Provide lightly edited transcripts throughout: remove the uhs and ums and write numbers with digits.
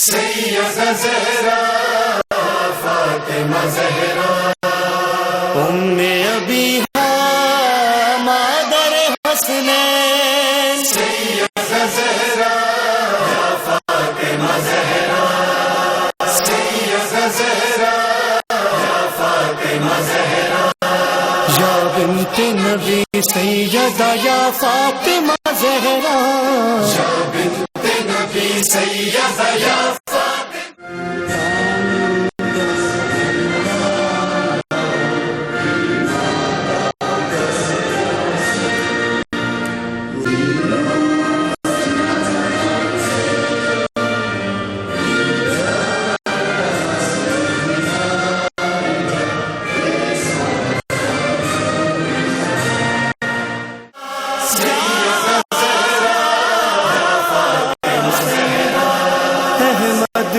सैयदा ज़हरा फातिमा ज़हरा उम्मे अबीहा मादर हसनैन सैयदा ज़हरा फातिमा ज़हरा सैयदा ज़हरा फातिमा ज़हरा या बिन्ते नबी सैयदा या फातिमा ज़हरा या बिन्ते नबी सैयदा या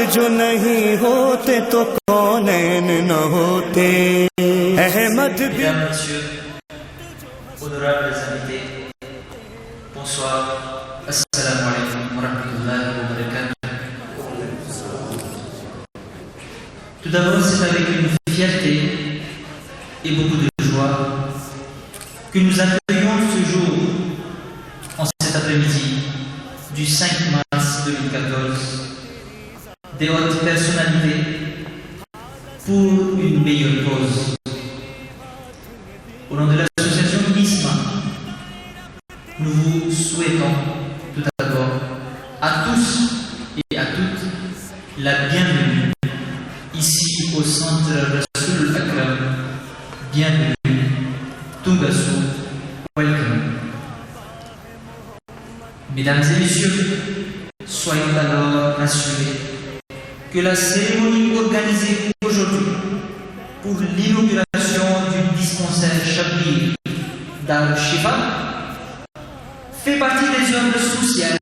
जो नहीं होते तो कौनैन न होते अहमद भी। Mesdames, Messieurs, honorables invités, bonsoir, assalamu alaikum wa rahmatullahi wa barakatuh. Tout d'abord, c'est avec une fierté et beaucoup de joie que nous accueillons ce jour, en cet après-midi du 5 mars 2014, des hautes personnalités pour une meilleure cause. Au nom de l'association ISMA, nous vous souhaitons tout d'abord à tous et à toutes la bienvenue ici au centre Rasoul Akram. Bienvenue, Tungasu, welcome. Mesdames et messieurs, soyez alors rassurés que la cérémonie organisée aujourd'hui pour l'inauguration du dispensaire Chablis d'Al-Shifa fait partie des œuvres sociales,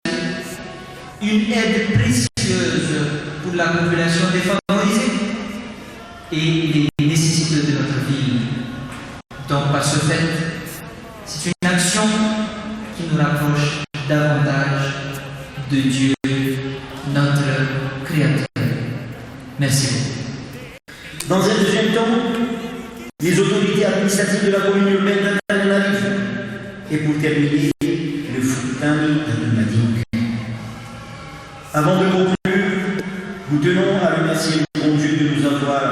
une aide précieuse pour la population défavorisée et les nécessités de notre ville. Donc par ce fait, c'est une action qui nous rapproche davantage de Dieu, notre Créateur. Merci beaucoup. Dans un deuxième temps, les autorités administratives de la commune urbaine d'Antananarivo. Et pour terminer, le Sultani Abdelmadine. Avant de conclure, nous tenons à remercier le bon Dieu de nous avoir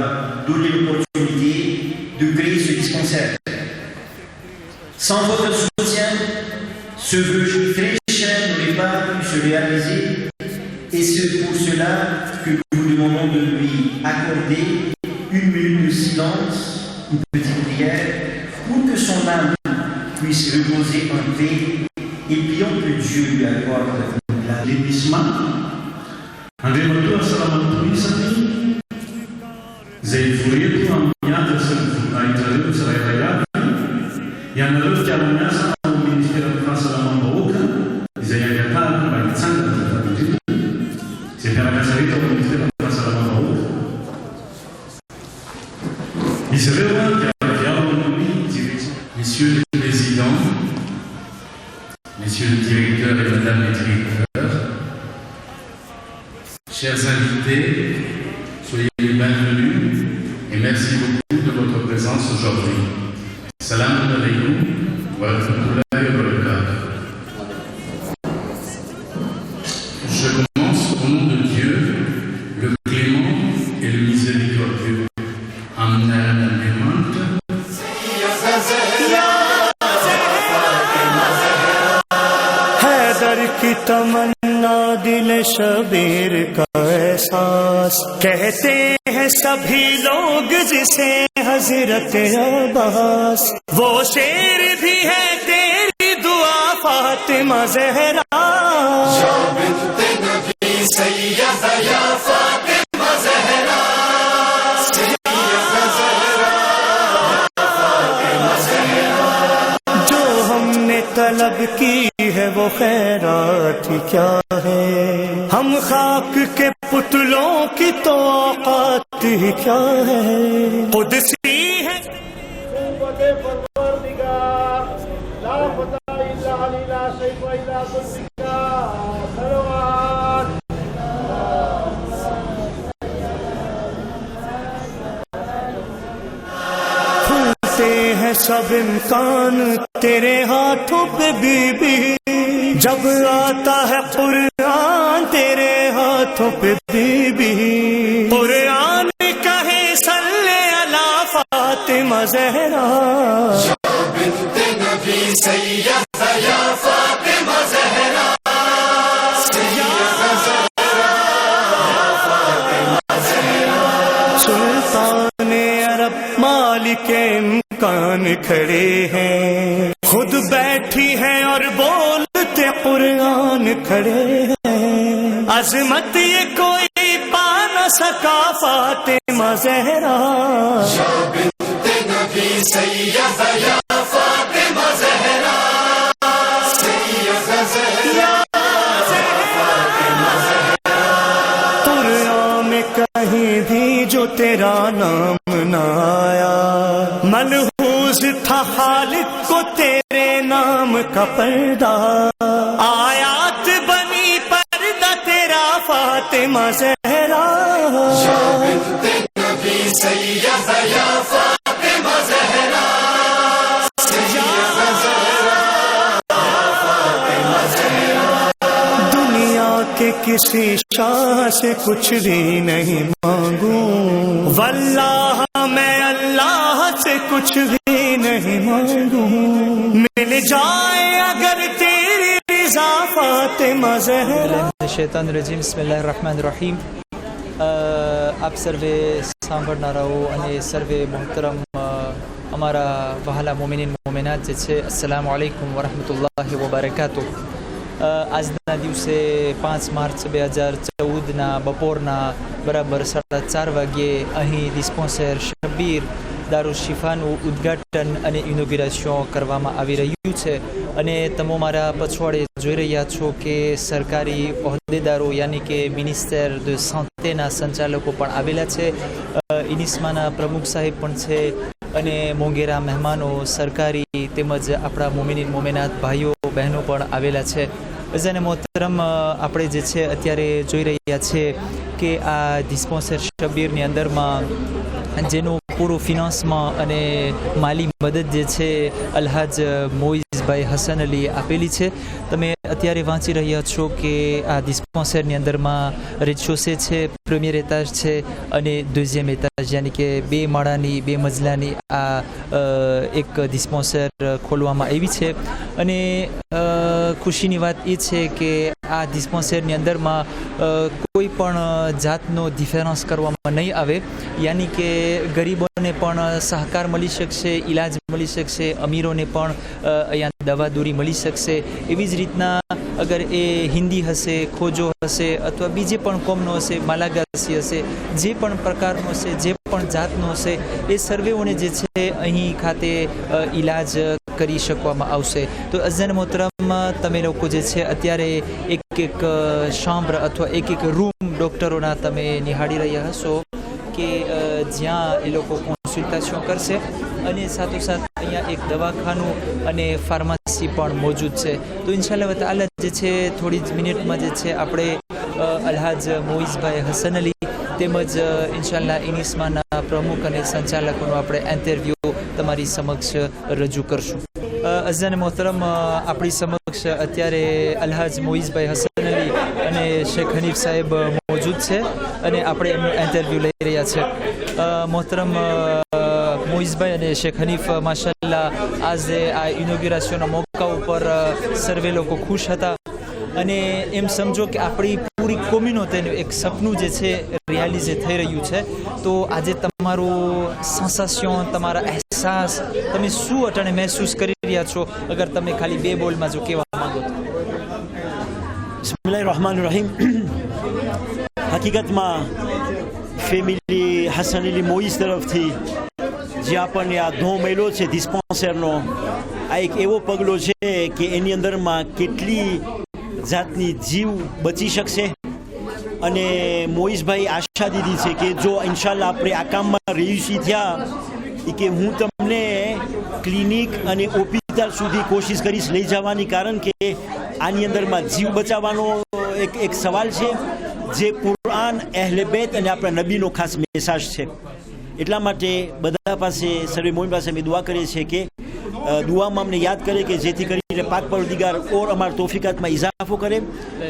donné l'opportunité de créer ce dispensaire. Sans votre soutien, ce vœu très cher n'aurait pas pu se réaliser. Et c'est pour cela que nous vous demandons de lui accorder une minute de silence, une petite prière, pour que son âme puisse reposer en paix et prions que Dieu lui accorde la l'ébissement. André Matou, assalamu alaikum. Zayfuriyetu amiyata sirfunaitaru sarayaya. Yanaruf jamunasa au ministère de France à la Mamboka. Zayayata baitsanga tatabuti. C'est faire la salita au ministère de France à la Mamboka. Messieurs les présidents, messieurs les directeurs et madame les directeurs, chers invités, soyez les bienvenus et merci beaucoup de votre présence aujourd'hui. Salam alaikum wa rahmatullahi wa barakatuh. Je commence au nom de Dieu, le clément et le miséricordieux. Amen. की तमन्ना दिल शबीर का एहसास कहते हैं सभी लोग जिसे हजरत अब्बास वो शेर भी है तेरी दुआ फातिमा ज़हरा या बिन्ते नबी सैयदा या फातिमा ज़हरा सैयदा ज़हरा फातिमा ज़हरा जो हमने तलब की है वो खैरात क्या है हम खाक के पुतलों की तो औकात ही क्या है कुदसी है सब इम्कान तेरे हाथों पे बीबी, जब आता है कुरान तेरे हाथों पे बीबी। कुरान कहे सल्ले अला फातिमा ज़हरा, सुल्तान अरब मालिक इम्कान खड़े हैं, खुद बैठी हैं और बोलते कुरान खड़े हैं। अजमत ये कोई पा न सका फातिमा ज़हरा, कुरान में कहीं भी जो तेरा नाम न आया, मनहूस था खालिक को तेरे नाम का पर्दा। आयात बनी पर्दा तेरा फातिमा ज़हरा, दुनिया के किसी शाह से कुछ भी नहीं मांगू, वल्लाह मैं अल्लाह से कुछ भी नहीं मांगू। मिल जाए अगर तेरी रिज़ा फातिमा ज़हरा। शैतान रजीम बिस्मिल्लाहिर्रहमानिर्रहीम। આપ સર્વે સાંભળનારાઓ અને સર્વે મોહતરમ અમારા વહાલા મોમિનીન મોમિનાત જે છે, અસ્સલામુ અલૈકુમ વરહમતુલ્લાહિ વબરકાતુહ। આજના દિવસે 5 માર્ચ 2014ના બપોરના બરાબર 4:30 વાગ્યે અહીં ડિસ્પેન્સર શબ્બીર દારૂ શિફાનું ઉદ્ઘાટન અને ઇનોગ્રેશન કરવામાં આવી રહ્યું છે। અને તમે મારા પછવાડે જોઈ રહ્યા છો કે સરકારી હોદ્દેદારો યાની કે મિનિસ્ટર દ સાંતેના સંચાલકો પણ આવેલા છે, ઇનિસ્માના પ્રમુખ સાહેબ પણ છે અને મોંઘેરા મહેમાનો સરકારી તેમજ આપણા મોમિનીન મોમિનાત ભાઈઓ બહેનો પણ આવેલા છે। અઝાને મોહતરમ, આપણે જે છે અત્યારે જોઈ રહ્યા છે કે આ ડિસ્પેન્સર શબ્બીરની અંદરમાં જેનું પૂરું ફિનાન્સમાં અને માલી મદદ જે છે અલ્હાજ મોઇઝભાઈ હસન અલી આપેલી છે। તમે અત્યારે વાંચી રહ્યા છો કે આ ડિસ્પેન્સરની અંદરમાં રેડશોસે છે, પ્રીમિયર એતાજ છે અને દુઝિયમ એતાજ યાની કે 2 માળાની 2 મજલાની આ એક ડિસ્પેન્સર ખોલવામાં આવી છે। અને ખુશીની વાત એ છે કે આ ડિસ્પેન્સરની અંદરમાં કોઈ પણ જાતનો ડિફરન્સ કરવામાં નહીં આવે, યાની કે ગરીબોને પણ સહકાર મળી શકશે, ઇલાજ મળી શકશે, અમીરોને પણ અહીંયા દવા દૂરી મળી શકશે। એવી જ રીતના અગર એ હિન્દી હશે, ખોજો હશે અથવા બીજે પણ કોમનો હશે, માલાગાસી હશે, જે પણ પ્રકારનો હશે, જે પણ જાતનો હશે, એ સર્વેઓને જે છે અહીં ખાતે ઇલાજ કરી શકવામાં આવશે। તો અઝાન મોહતરમ, તમે લોકો જે છે અત્યારે એક શામ્બ્ર અથવા એક રૂમ ડૉક્ટરોના તમે નિહાળી રહ્યા હશો કે જ્યાં એ લોકો કોન્સલ્ટેશન કરશે અને સાથોસાથ અહીંયા એક દવાખાનું અને ફાર્મસી પણ મોજૂદ છે। તો ઇન્શાલ્લાહ તાઆલા જે છે થોડી જ મિનિટમાં જે છે આપણે અલ્હાજ મોઇઝભાઈ હસન અલી તેમજ ઇન્શાલ્લાહ ઇનિસ્માના પ્રમુખ અને સંચાલકોનો આપણે ઇન્ટરવ્યૂ તમારી સમક્ષ રજૂ કરશું। અઝાન મોહતરમ, આપણી સમક્ષ અત્યારે અલ્હાજ મોઇઝભાઈ હસન અલી અને શેખ હનીફ સાહેબ મોજૂદ છે અને આપણે એમનું ઇન્ટરવ્યૂ લઈ રહ્યા છે। મોહતરમ મોઇઝભાઈ અને શેખ હનીફ, માશાલ્લાહ આજે આ ઇનોગ્રેશનના મોકા ઉપર સર્વે લોકો ખુશ હતા અને એમ સમજો કે આપણી પૂરી કોમ્યુનિટીનું એક સપનું જે છે રિયાલિઝે થઈ રહ્યું છે। તો આજે તમારું સેન્સેશન, તમારા અહેસાસ, તમે શું અટાણે મહેસૂસ કરી રહ્યા છો, અગર તમે ખાલી 2 બોલમાં જો કહેવા માંગો તો? બિસ્મિલ્લાહિર્રહમાનિર્રહીમ। હકીકતમાં ફેમિલી હસન અલી મોઇઝ તરફથી જે આપણને આ ધો મળ્યો છે ડિસ્પેન્સરનો, આ એક એવો પગલો છે કે એની અંદરમાં કેટલી જાતની જીવ બચી શકશે અને મોઇઝભાઈ આશા દીધી છે કે જો ઇન્શાલ્લાહ આપણે આ કામમાં રેયુસી થયા કે હું તમને ક્લિનિક અને હોસ્પિટલ સુધી કોશિશ કરીશ લઈ જવાની, કારણ કે આની અંદરમાં જીવ બચાવવાનો એક સવાલ છે જે કુરાન, અહેલે બેત અને આપણા નબીનો ખાસ મેસેજ છે। એટલા માટે બધા અલ્લાહ પાસે સર્વે મોમિન પાસે અમે દુઆ કરીએ છીએ કે દુઆમાં અમને યાદ કરે કે જેથી કરીને પાક પરવરદિગાર ઓર અમારા તોફીકાતમાં ઇજાફો કરે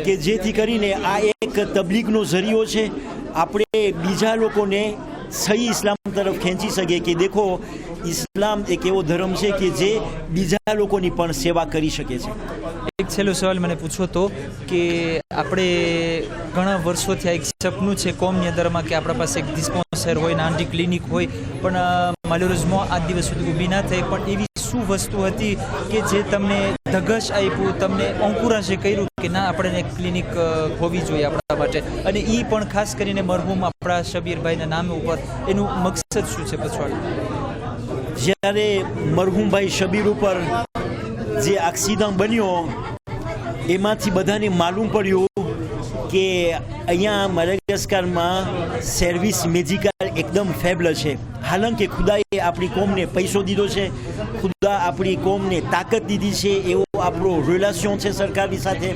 કે જેથી કરીને આ એક તબલીગનો જરિયો છે, આપણે બીજા લોકોને સહી ઇસ્લામ તરફ ખેંચી શકીએ કે દેખો ઇસ્લામ એક એવો ધર્મ છે કે જે બીજા લોકોની પણ સેવા કરી શકે છે. એક છેલ્લો સવાલ મને પૂછો તો કે આપણે ઘણા વર્ષોથી આ એક સપનું છે કોમની અંદરમાં કે આપણા પાસે એક ડિસ્પેન્સર હોય, નાની ક્લિનિક હોય, પણ માલ્યોરઝમાં આજ દિવસ સુધી ઊભી ના થઈ. પણ એવી શું વસ્તુ હતી કે જે તમને ધગશ આપ્યું, તમને અંકુરાશે કર્યું કે ના આપણે એક ક્લિનિક હોવી જોઈએ આપણા માટે, અને એ પણ ખાસ કરીને મરહૂમ આપણા શબીરભાઈના નામ ઉપર, એનું મકસદ શું છે પછવાડ? જ્યારે મરહૂમભાઈ શબીર ઉપર જે એક્સિડન્ટ બન્યો એમાંથી બધાને માલુમ પડ્યું કે અહીંયા મડાગાસ્કરમાં સર્વિસ મેડિકલ એકદમ ફેબલ છે. હાલાંકि ખુદાએ આપણી કોમને પૈસો દીધો છે, ખુદા આપણી કોમને તાકાત દીધી છે, એવો આપણો રિલેશન છે સરકારની સાથે,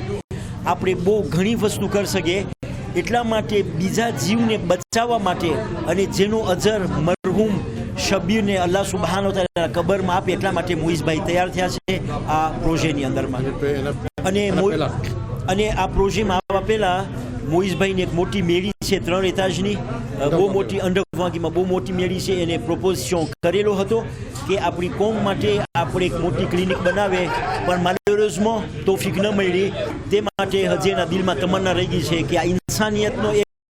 આપણે બહુ ઘણી વસ્તુ કરી શકીએ. એટલા માટે બીજા જીવને બચાવવા માટે અને જેનો અજર મરહૂમ શબીરને અલ્લાહ સુબહાનો તઆલા કબરમાં આપે એટલા માટે મોઈઝભાઈ તૈયાર થયા છે આ પ્રોજેક્ટની અંદરમાં. અને આ પ્રોજેક્ટમાં આવવા પહેલાં મોઈઝભાઈની એક મોટી મેળી છે 3 એતાજની, બહુ મોટી અંડરવાગીમાં બહુ મોટી મેળી છે, એને પ્રોપોઝિશન કરેલો હતો કે આપણી કોમ માટે આપણે એક મોટી ક્લિનિક બનાવે, પણ માલ્યોરઝમાં તોફીક ન મળી. તે માટે હજી એના દિલમાં તમન્ના રહી ગઈ છે કે આ ઇન્સાનિયતનો